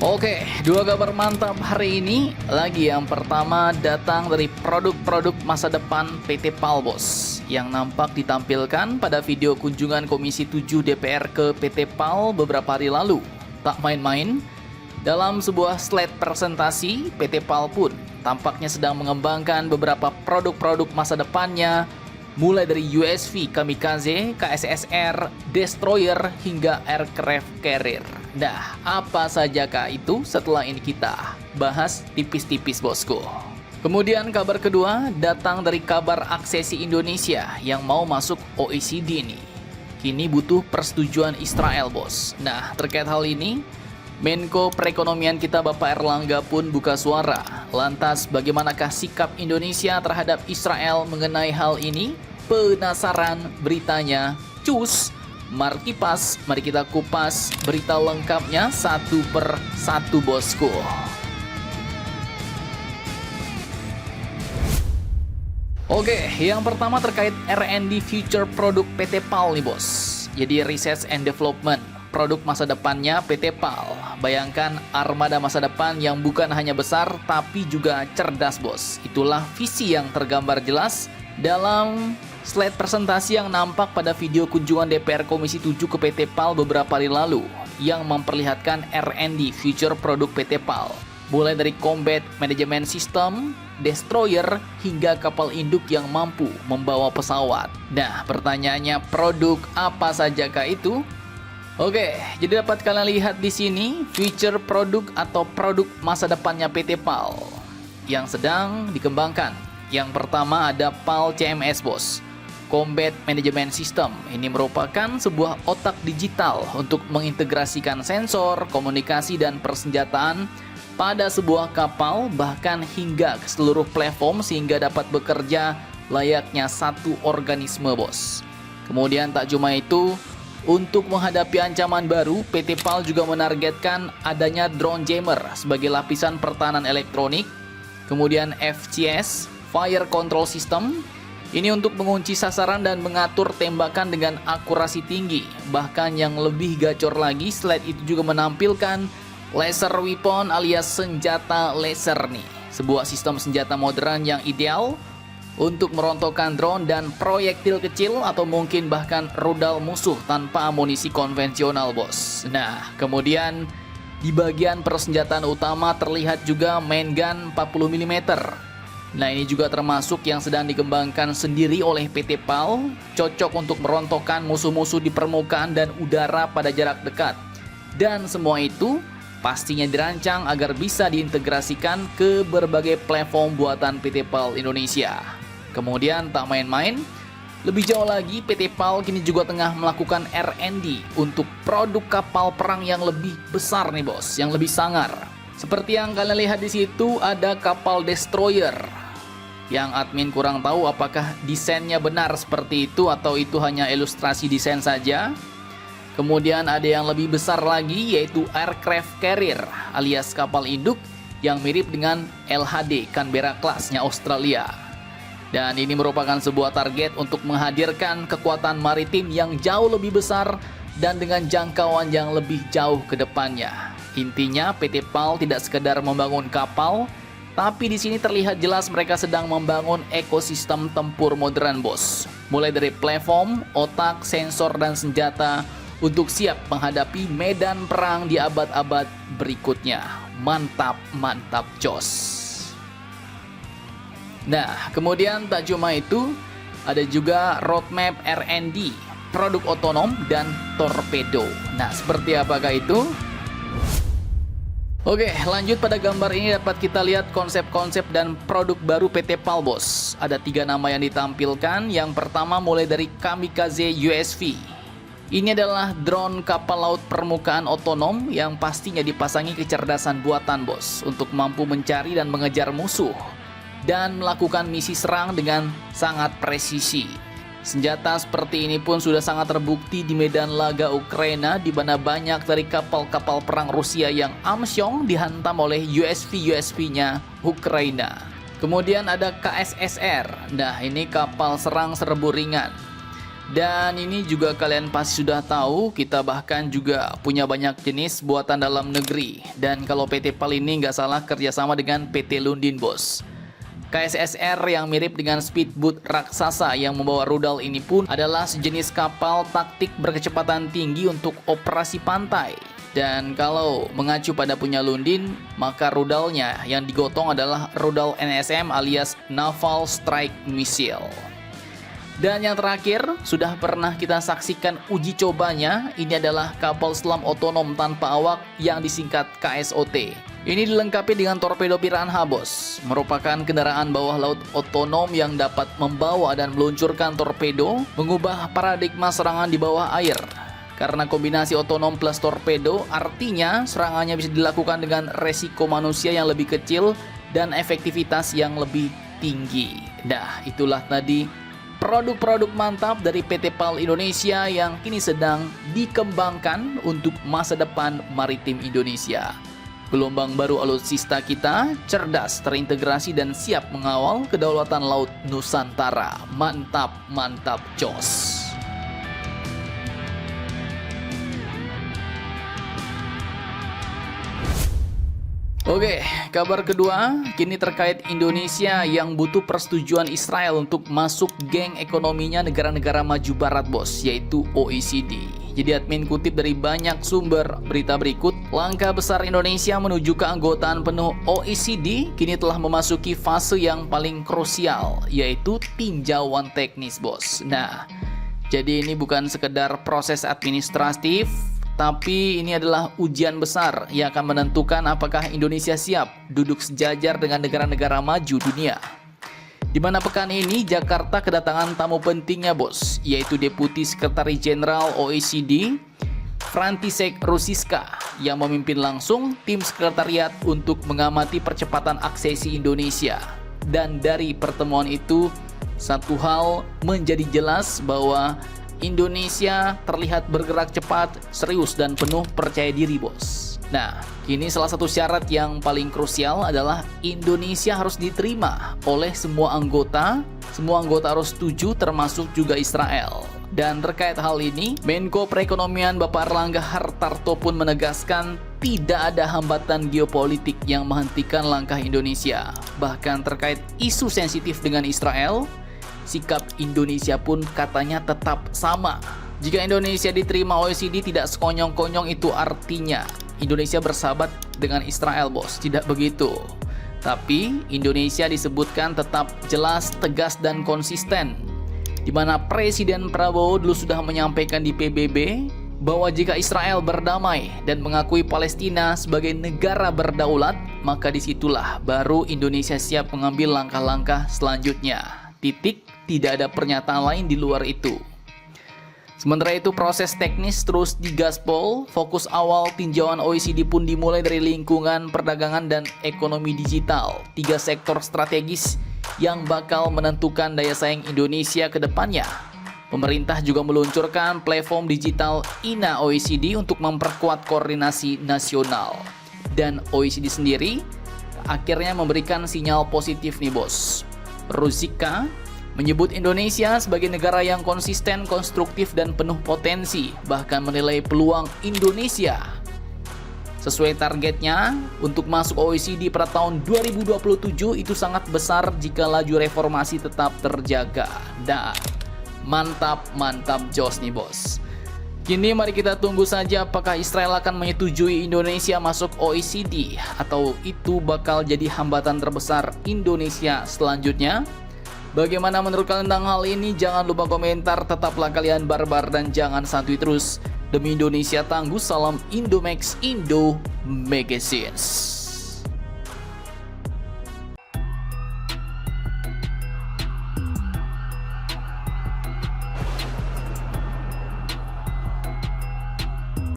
Oke, dua kabar mantap hari ini. Lagi yang pertama datang dari produk-produk masa depan PT PAL bos, yang nampak ditampilkan pada video kunjungan Komisi 7 DPR ke PT PAL beberapa hari lalu. Tak main-main, dalam sebuah slide presentasi, PT PAL pun tampaknya sedang mengembangkan beberapa produk-produk masa depannya, mulai dari USV Kamikaze, KSSR, Destroyer, hingga Aircraft Carrier. Nah, apa sajakah itu? Setelah ini kita bahas tipis-tipis bosku. Kemudian kabar kedua datang dari kabar aksesi Indonesia yang mau masuk OECD nih. Kini butuh persetujuan Israel bos. Nah, terkait hal ini, Menko Perekonomian kita Bapak Erlangga pun buka suara. Lantas bagaimanakah sikap Indonesia terhadap Israel mengenai hal ini? Penasaran beritanya? Cus! Mari kita kupas berita lengkapnya satu per satu bosku. Oke, yang pertama terkait R&D Future Product PT PAL nih bos. Jadi Research and Development, produk masa depannya PT PAL. Bayangkan armada masa depan yang bukan hanya besar tapi juga cerdas bos. Itulah visi yang tergambar jelas dalam slide presentasi yang nampak pada video kunjungan DPR Komisi 7 ke PT PAL beberapa hari lalu, yang memperlihatkan R&D Future Produk PT PAL, mulai dari Combat Management System, Destroyer, hingga kapal induk yang mampu membawa pesawat. Nah, pertanyaannya, produk apa sajakah itu? Oke, jadi dapat kalian lihat di sini future produk atau produk masa depannya PT PAL yang sedang dikembangkan. Yang pertama ada PAL CMS bos, Combat Management System. Ini merupakan sebuah otak digital untuk mengintegrasikan sensor, komunikasi, dan persenjataan pada sebuah kapal, bahkan hingga ke seluruh platform sehingga dapat bekerja layaknya satu organisme bos. Kemudian tak cuma itu, untuk menghadapi ancaman baru, PT PAL juga menargetkan adanya drone jammer sebagai lapisan pertahanan elektronik. Kemudian FCS, Fire Control System, ini untuk mengunci sasaran dan mengatur tembakan dengan akurasi tinggi. Bahkan yang lebih gacor lagi, slide itu juga menampilkan laser weapon alias senjata laser nih. Sebuah sistem senjata modern yang ideal untuk merontokkan drone dan proyektil kecil atau mungkin bahkan rudal musuh tanpa amunisi konvensional bos. Nah, kemudian di bagian persenjataan utama terlihat juga main gun 40 mm. Nah, ini juga termasuk yang sedang dikembangkan sendiri oleh PT PAL, cocok untuk merontokkan musuh-musuh di permukaan dan udara pada jarak dekat. Dan semua itu pastinya dirancang agar bisa diintegrasikan ke berbagai platform buatan PT PAL Indonesia. Kemudian tak main-main, lebih jauh lagi PT PAL kini juga tengah melakukan R&D untuk produk kapal perang yang lebih besar nih bos, yang lebih sangar. Seperti yang kalian lihat di situ ada kapal Destroyer, yang admin kurang tahu apakah desainnya benar seperti itu atau itu hanya ilustrasi desain saja. Kemudian ada yang lebih besar lagi yaitu Aircraft Carrier alias kapal induk yang mirip dengan LHD Canberra kelasnya Australia. Dan ini merupakan sebuah target untuk menghadirkan kekuatan maritim yang jauh lebih besar dan dengan jangkauan yang lebih jauh ke depannya. Intinya PT PAL tidak sekedar membangun kapal, tapi di sini terlihat jelas mereka sedang membangun ekosistem tempur modern bos. Mulai dari platform, otak, sensor, dan senjata untuk siap menghadapi medan perang di abad-abad berikutnya. Mantap, mantap jos. Nah, kemudian tak cuma itu, ada juga roadmap R&D, produk otonom dan torpedo. Nah, seperti apakah itu? Oke, lanjut pada gambar ini dapat kita lihat konsep-konsep dan produk baru PT PAL bos. Ada 3 nama yang ditampilkan. Yang pertama mulai dari Kamikaze USV. Ini adalah drone kapal laut permukaan otonom yang pastinya dipasangi kecerdasan buatan bos untuk mampu mencari dan mengejar musuh dan melakukan misi serang dengan sangat presisi. Senjata seperti ini pun sudah sangat terbukti di medan laga Ukraina, di mana banyak dari kapal-kapal perang Rusia yang amsyong dihantam oleh USV-USV-nya Ukraina. Kemudian ada KSSR. Nah, ini kapal serang serbu ringan. Dan ini juga kalian pasti sudah tahu, kita bahkan juga punya banyak jenis buatan dalam negeri. Dan kalau PT PAL ini nggak salah kerjasama dengan PT Lundin bos. KSSR yang mirip dengan speedboat raksasa yang membawa rudal ini pun adalah sejenis kapal taktik berkecepatan tinggi untuk operasi pantai. Dan kalau mengacu pada punya Lundin, maka rudalnya yang digotong adalah rudal NSM alias Naval Strike Missile. Dan yang terakhir, sudah pernah kita saksikan uji cobanya, ini adalah kapal selam otonom tanpa awak yang disingkat KSOT. Ini dilengkapi dengan torpedo piranha bos, merupakan kendaraan bawah laut otonom yang dapat membawa dan meluncurkan torpedo, mengubah paradigma serangan di bawah air. Karena kombinasi otonom plus torpedo, artinya serangannya bisa dilakukan dengan resiko manusia yang lebih kecil dan efektivitas yang lebih tinggi. Nah, itulah tadi produk-produk mantap dari PT PAL Indonesia yang kini sedang dikembangkan untuk masa depan maritim Indonesia. Gelombang baru alutsista kita cerdas, terintegrasi dan siap mengawal kedaulatan laut Nusantara. Mantap, mantap, jos. Oke, kabar kedua kini terkait Indonesia yang butuh persetujuan Israel untuk masuk geng ekonominya negara-negara maju barat bos, yaitu OECD. Jadi admin kutip dari banyak sumber berita berikut, langkah besar Indonesia menuju keanggotaan penuh OECD kini telah memasuki fase yang paling krusial, yaitu tinjauan teknis bos. Nah, jadi ini bukan sekedar proses administratif, tapi ini adalah ujian besar yang akan menentukan apakah Indonesia siap duduk sejajar dengan negara-negara maju dunia. Di mana pekan ini Jakarta kedatangan tamu pentingnya bos, yaitu Deputi Sekretaris Jenderal OECD František Ružička yang memimpin langsung tim sekretariat untuk mengamati percepatan aksesi Indonesia. Dan dari pertemuan itu satu hal menjadi jelas bahwa Indonesia terlihat bergerak cepat, serius, dan penuh percaya diri bos. Nah, kini salah satu syarat yang paling krusial adalah Indonesia harus diterima oleh semua anggota. Semua anggota harus setuju, termasuk juga Israel. Dan terkait hal ini, Menko Perekonomian Bapak Erlangga Hartarto pun menegaskan tidak ada hambatan geopolitik yang menghentikan langkah Indonesia. Bahkan terkait isu sensitif dengan Israel, sikap Indonesia pun katanya tetap sama. Jika Indonesia diterima OECD tidak sekonyong-konyong itu artinya Indonesia bersahabat dengan Israel bos, tidak begitu. Tapi Indonesia disebutkan tetap jelas, tegas dan konsisten. Di mana Presiden Prabowo dulu sudah menyampaikan di PBB bahwa jika Israel berdamai dan mengakui Palestina sebagai negara berdaulat, maka disitulah baru Indonesia siap mengambil langkah-langkah selanjutnya. Titik, tidak ada pernyataan lain di luar itu. Sementara itu proses teknis terus digaspol, fokus awal tinjauan OECD pun dimulai dari lingkungan perdagangan dan ekonomi digital, 3 sektor strategis yang bakal menentukan daya saing Indonesia ke depannya. Pemerintah juga meluncurkan platform digital INA OECD untuk memperkuat koordinasi nasional. Dan OECD sendiri akhirnya memberikan sinyal positif nih bos. Ružička menyebut Indonesia sebagai negara yang konsisten, konstruktif, dan penuh potensi, bahkan menilai peluang Indonesia sesuai targetnya untuk masuk OECD pada tahun 2027 itu sangat besar jika laju reformasi tetap terjaga. Dah, mantap, mantap jos nih bos. Kini mari kita tunggu saja apakah Israel akan menyetujui Indonesia masuk OECD atau itu bakal jadi hambatan terbesar Indonesia selanjutnya. Bagaimana menurut kalian tentang hal ini? Jangan lupa komentar, tetaplah kalian barbar dan jangan santuy terus. Demi Indonesia tangguh, salam Indomax Indo Magazines.